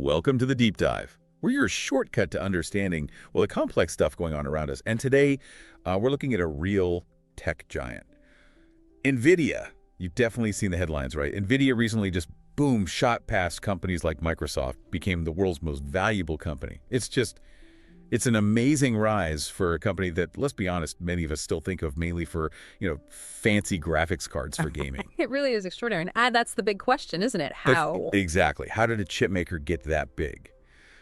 Welcome to the Deep Dive. We're your shortcut to understanding, well, the complex stuff going on around us. And today, we're looking at a real tech giant. Nvidia. You've definitely seen the headlines, right? Nvidia recently just, boom, shot past companies like Microsoft, became the world's most valuable company. It's an amazing rise for a company that, let's be honest, many of us still think of mainly for, fancy graphics cards for gaming. It really is extraordinary. And that's the big question, isn't it? How? Exactly. How did a chip maker get that big?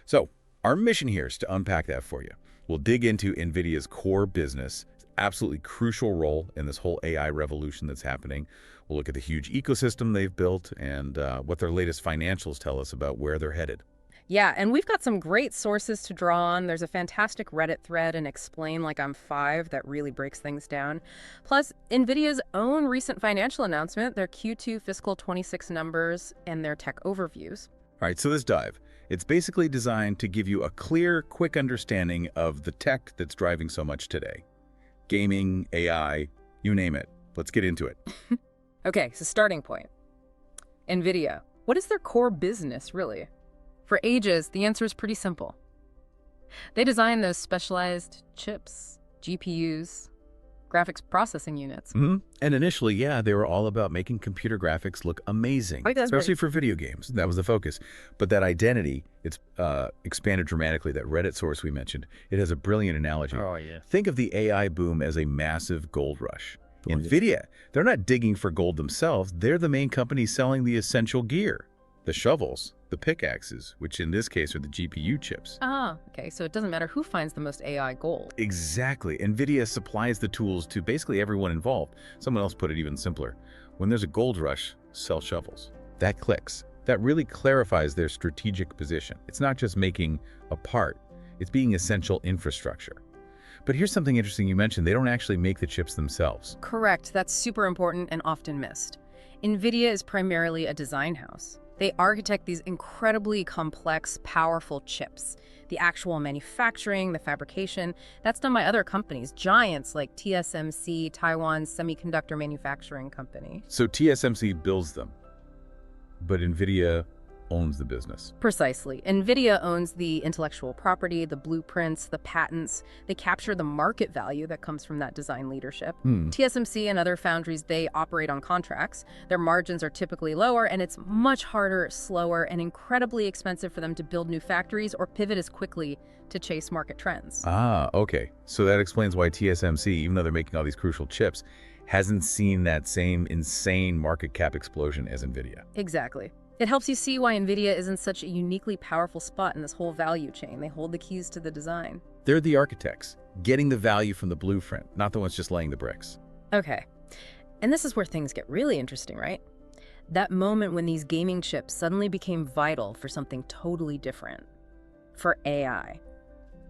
So our mission here is to unpack that for you. We'll dig into NVIDIA's core business, absolutely crucial role in this whole AI revolution that's happening. We'll look at the huge ecosystem they've built and what their latest financials tell us about where they're headed. Yeah, and we've got some great sources to draw on. There's a fantastic Reddit thread in Explain Like I'm 5 that really breaks things down. Plus, NVIDIA's own recent financial announcement, their Q2 fiscal 26 numbers, and their tech overviews. All right, so this dive, it's basically designed to give you a clear, quick understanding of the tech that's driving so much today. Gaming, AI, you name it. Let's get into it. Okay, so starting point. NVIDIA. What is their core business, really? For ages, the answer is pretty simple. They design those specialized chips, GPUs, graphics processing units. And initially, yeah, they were all about making computer graphics look amazing, especially for video games. That was the focus. But that identity, it's expanded dramatically. That Reddit source we mentioned, it has a brilliant analogy. Oh, yeah. Think of the AI boom as a massive gold rush. Nvidia, they're not digging for gold themselves. They're the main company selling the essential gear, the shovels, the pickaxes, which in this case are the GPU chips. Okay, so it doesn't matter who finds the most AI gold. Exactly. NVIDIA supplies the tools to basically everyone involved. Someone else put it even simpler. When there's a gold rush, sell shovels. That clicks. That really clarifies their strategic position. It's not just making a part, it's being essential infrastructure. But here's something interesting you mentioned. They don't actually make the chips themselves. Correct. That's super important and often missed. NVIDIA is primarily a design house. They architect these incredibly complex, powerful chips. The actual manufacturing, the fabrication, that's done by other companies, giants like TSMC, Taiwan's semiconductor manufacturing company. So TSMC builds them, but NVIDIA owns the business. Precisely. NVIDIA owns the intellectual property, the blueprints, the patents. They capture the market value that comes from that design leadership. TSMC and other foundries, they operate on contracts. Their margins are typically lower, and it's much harder, slower, and incredibly expensive for them to build new factories or pivot as quickly to chase market trends. Okay. So that explains why TSMC, even though they're making all these crucial chips, hasn't seen that same insane market cap explosion as NVIDIA. Exactly. It helps you see why NVIDIA is in such a uniquely powerful spot in this whole value chain. They hold the keys to the design. They're the architects, getting the value from the blueprint, not the ones just laying the bricks. Okay. And this is where things get really interesting, right? That moment when these gaming chips suddenly became vital for something totally different. For AI.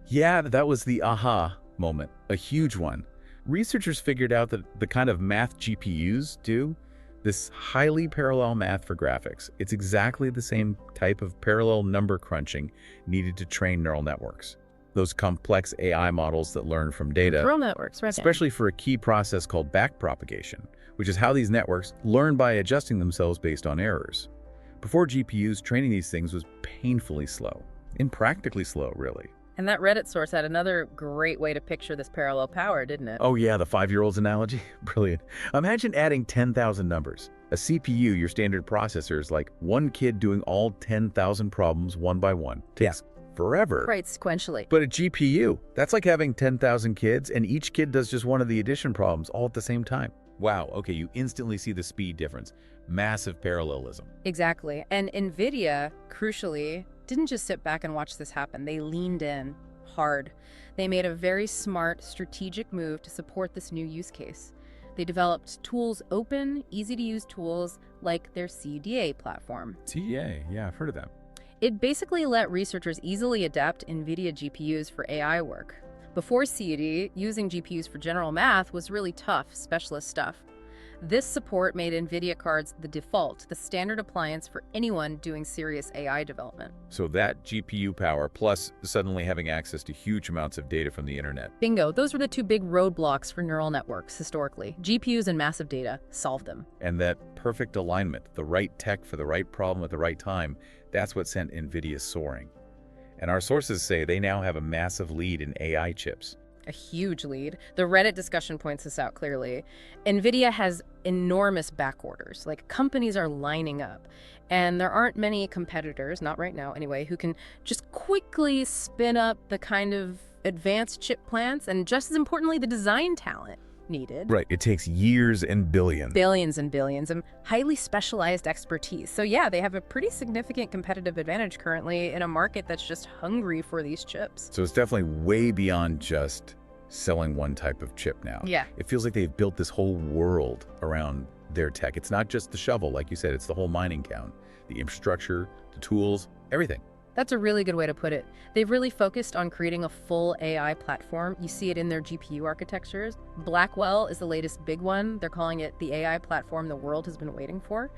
Yeah, that was the aha moment, a huge one. Researchers figured out that the kind of math GPUs do, this highly parallel math for graphics, it's exactly the same type of parallel number crunching needed to train neural networks. Those complex AI models that learn from data. Neural networks, right? Especially for a key process called backpropagation, which is how these networks learn by adjusting themselves based on errors. Before GPUs, training these things was painfully slow, impractically slow, really. And that Reddit source had another great way to picture this parallel power, didn't it? Oh yeah, the 5-year-old's analogy? Brilliant. Imagine adding 10,000 numbers. A CPU, your standard processor, is like one kid doing all 10,000 problems one by one. Takes forever. Right, sequentially. But a GPU, that's like having 10,000 kids and each kid does just one of the addition problems all at the same time. Wow, okay, you instantly see the speed difference. Massive parallelism. Exactly. And NVIDIA, crucially, didn't just sit back and watch this happen. They leaned in hard. They made a very smart, strategic move to support this new use case. They developed open, easy-to-use tools like their CDA platform. CDA, yeah, I've heard of that. It basically let researchers easily adapt NVIDIA GPUs for AI work. Before CAD, using GPUs for general math was really tough, specialist stuff. This support made NVIDIA cards the default, the standard appliance for anyone doing serious AI development. So that GPU power, plus suddenly having access to huge amounts of data from the internet. Bingo, those were the two big roadblocks for neural networks historically. GPUs and massive data solved them. And that perfect alignment, the right tech for the right problem at the right time, That's what sent Nvidia soaring. And our sources say they now have a massive lead in AI chips. A huge lead. The Reddit discussion points this out clearly. Nvidia has enormous back orders. Like, companies are lining up. And there aren't many competitors, not right now anyway, who can just quickly spin up the kind of advanced chip plants and, just as importantly, the design talent needed. Right. It takes years and billions. Billions and billions and highly specialized expertise. So yeah, they have a pretty significant competitive advantage currently in a market that's just hungry for these chips. So it's definitely way beyond just selling one type of chip now. Yeah. It feels like they've built this whole world around their tech. It's not just the shovel, like you said, it's the whole mining count, the infrastructure, the tools, everything. That's a really good way to put it. They've really focused on creating a full AI platform. You see it in their GPU architectures. Blackwell is the latest big one. They're calling it the AI platform the world has been waiting for.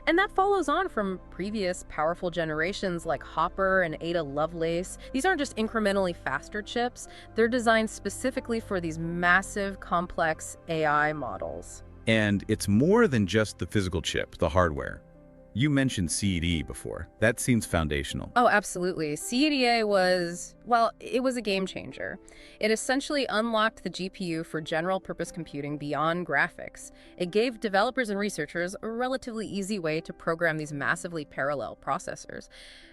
And that follows on from previous powerful generations like Hopper and Ada Lovelace. These aren't just incrementally faster chips. They're designed specifically for these massive, complex AI models. And it's more than just the physical chip, the hardware. You mentioned CED before. That seems foundational. Oh, absolutely. CEDA was, well, it was a game changer. It essentially unlocked the GPU for general purpose computing beyond graphics. It gave developers and researchers a relatively easy way to program these massively parallel processors.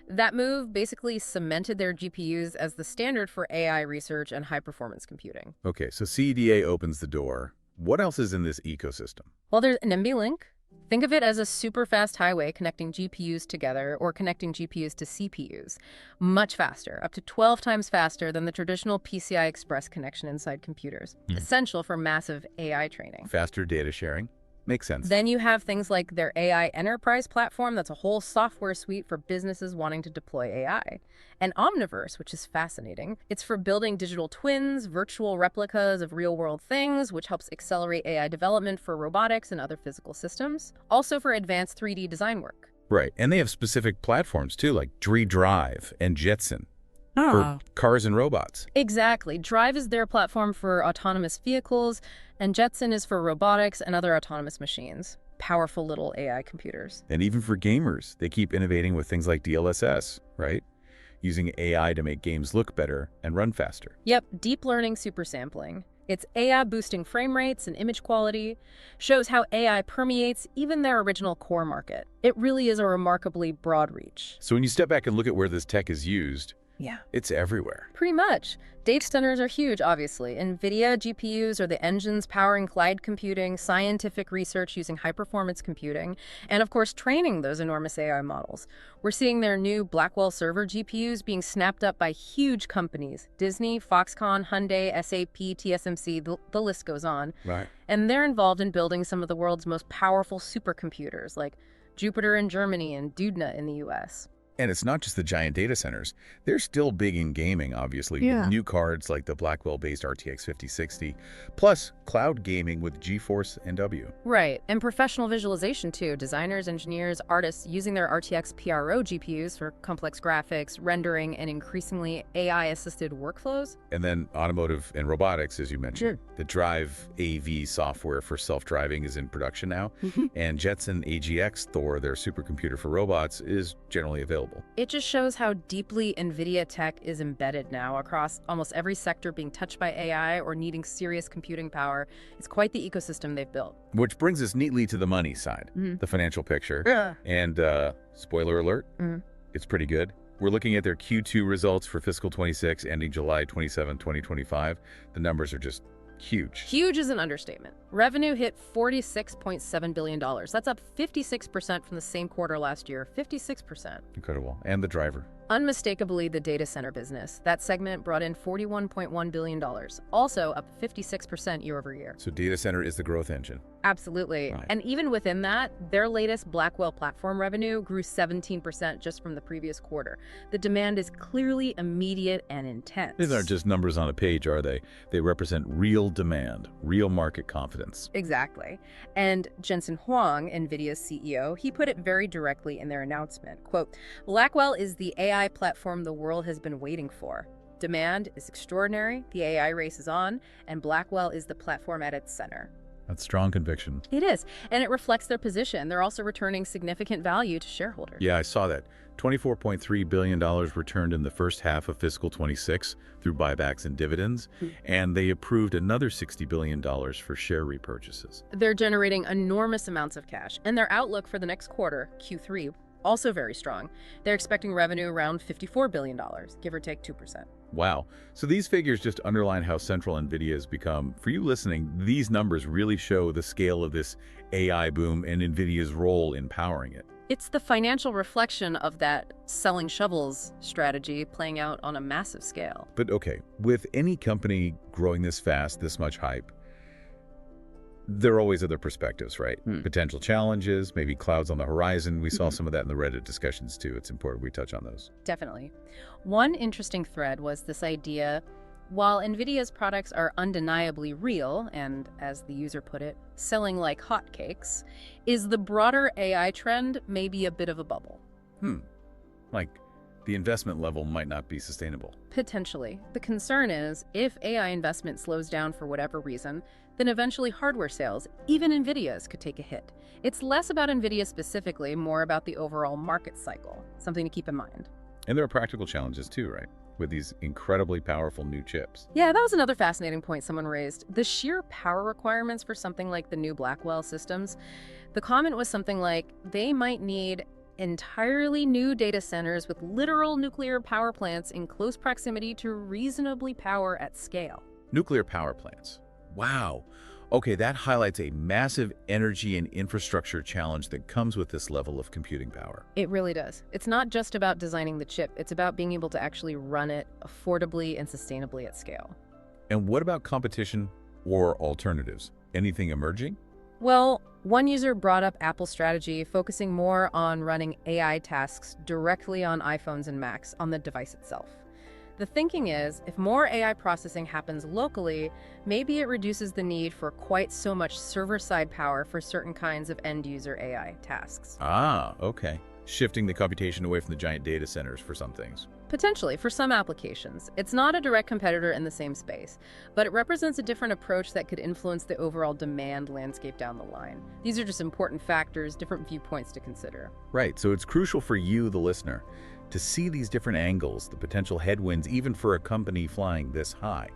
That move basically cemented their GPUs as the standard for AI research and high-performance computing. Okay, so CEDA opens the door. What else is in this ecosystem? Well, there's an NVLink. Think of it as a super fast highway connecting GPUs together or connecting GPUs to CPUs. Much faster, up to 12 times faster than the traditional PCI Express connection inside computers. Essential for massive AI training. Faster data sharing. Makes sense. Then you have things like their AI enterprise platform. That's a whole software suite for businesses wanting to deploy AI. And Omniverse, which is fascinating. It's for building digital twins, virtual replicas of real-world things, which helps accelerate AI development for robotics and other physical systems. Also for advanced 3D design work. Right, and they have specific platforms too, like Drive and Jetson. For cars and robots. Exactly. Drive is their platform for autonomous vehicles, and Jetson is for robotics and other autonomous machines. Powerful little AI computers. And even for gamers, they keep innovating with things like DLSS, right? Using AI to make games look better and run faster. Yep, deep learning supersampling. It's AI boosting frame rates and image quality, shows how AI permeates even their original core market. It really is a remarkably broad reach. So when you step back and look at where this tech is used, Yeah. it's everywhere. Pretty much. Data centers are huge, obviously. Nvidia GPUs are the engines powering cloud computing, scientific research using high-performance computing, and of course training those enormous AI models. We're seeing their new Blackwell server GPUs being snapped up by huge companies. Disney, Foxconn, Hyundai, SAP, TSMC, the list goes on. Right. And they're involved in building some of the world's most powerful supercomputers, like Jupiter in Germany and Doudna in the US. And it's not just the giant data centers. They're still big in gaming, obviously. Yeah. With new cards like the Blackwell-based RTX 5060, plus cloud gaming with GeForce NW. Right, and professional visualization too. Designers, engineers, artists using their RTX PRO GPUs for complex graphics, rendering, and increasingly AI-assisted workflows. And then automotive and robotics, as you mentioned. Sure. The Drive AV software for self-driving is in production now. And Jetson AGX Thor, their supercomputer for robots, is generally available. It just shows how deeply NVIDIA tech is embedded now across almost every sector being touched by AI or needing serious computing power. It's quite the ecosystem they've built. Which brings us neatly to the money side, the financial picture. Yeah. And spoiler alert, it's pretty good. We're looking at their Q2 results for fiscal 26 ending July 27, 2025. The numbers are just huge. Huge is an understatement. Revenue hit $46.7 billion. That's up 56% from the same quarter last year. 56%. Incredible. And the driver. Unmistakably the data center business. That segment brought in $41.1 billion, also up 56% year over year. So data center is the growth engine. Absolutely. Right. And even within that, their latest Blackwell platform revenue grew 17% just from the previous quarter. The demand is clearly immediate and intense. These aren't just numbers on a page, are they? They represent real demand, real market confidence. Exactly. And Jensen Huang, Nvidia's CEO, he put it very directly in their announcement. Quote, Blackwell is the AI platform the world has been waiting for. Demand is extraordinary, the AI race is on, and Blackwell is the platform at its center. That's strong conviction. It is, and it reflects their position. They're also returning significant value to shareholders. Yeah, I saw that. $24.3 billion returned in the first half of fiscal 26 through buybacks and dividends, and they approved another $60 billion for share repurchases. They're generating enormous amounts of cash, and their outlook for the next quarter, Q3, also very strong. They're expecting revenue around $54 billion, give or take 2%. Wow. So these figures just underline how central Nvidia has become. For you listening, these numbers really show the scale of this AI boom and Nvidia's role in powering it. It's the financial reflection of that selling shovels strategy playing out on a massive scale. But okay, with any company growing this fast, this much hype, there are always other perspectives, right? Potential challenges, maybe clouds on the horizon. We saw some of that in the Reddit discussions too. It's important we touch on those. Definitely. One interesting thread was this idea, while NVIDIA's products are undeniably real, and as the user put it, selling like hotcakes, is the broader AI trend maybe a bit of a bubble? Like the investment level might not be sustainable. Potentially. The concern is, if AI investment slows down for whatever reason, then eventually hardware sales, even NVIDIA's, could take a hit. It's less about NVIDIA specifically, more about the overall market cycle, something to keep in mind. And there are practical challenges too, right? With these incredibly powerful new chips. Yeah, that was another fascinating point someone raised. The sheer power requirements for something like the new Blackwell systems. The comment was something like, they might need entirely new data centers with literal nuclear power plants in close proximity to reasonably power at scale. Nuclear power plants. Wow. Okay, that highlights a massive energy and infrastructure challenge that comes with this level of computing power. It really does. It's not just about designing the chip. It's about being able to actually run it affordably and sustainably at scale. And what about competition or alternatives? Anything emerging? Well, one user brought up Apple's strategy, focusing more on running AI tasks directly on iPhones and Macs on the device itself. The thinking is, if more AI processing happens locally, maybe it reduces the need for quite so much server-side power for certain kinds of end-user AI tasks. Ah, okay. Shifting the computation away from the giant data centers for some things. Potentially, for some applications. It's not a direct competitor in the same space, but it represents a different approach that could influence the overall demand landscape down the line. These are just important factors, different viewpoints to consider. Right, so it's crucial for you, the listener, to see these different angles, the potential headwinds, even for a company flying this high.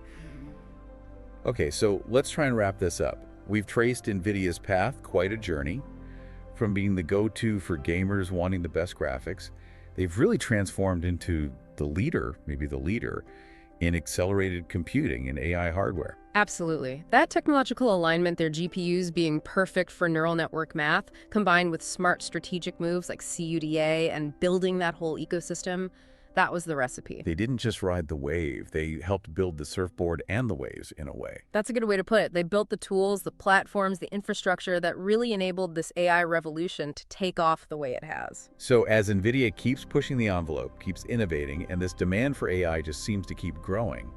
Okay, so let's try and wrap this up. We've traced NVIDIA's path, quite a journey. From being the go-to for gamers wanting the best graphics, they've really transformed into the leader, maybe the leader, in accelerated computing and AI hardware. Absolutely. That technological alignment, their GPUs being perfect for neural network math, combined with smart strategic moves like CUDA and building that whole ecosystem, that was the recipe. They didn't just ride the wave, they helped build the surfboard and the waves in a way. That's a good way to put it. They built the tools, the platforms, the infrastructure that really enabled this AI revolution to take off the way it has. So as NVIDIA keeps pushing the envelope, keeps innovating, and this demand for AI just seems to keep growing,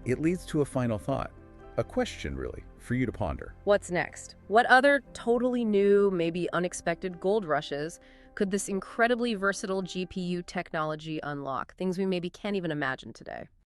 it leads to a final thought, a question really, for you to ponder. What's next? What other totally new, maybe unexpected gold rushes could this incredibly versatile GPU technology unlock? Things we maybe can't even imagine today.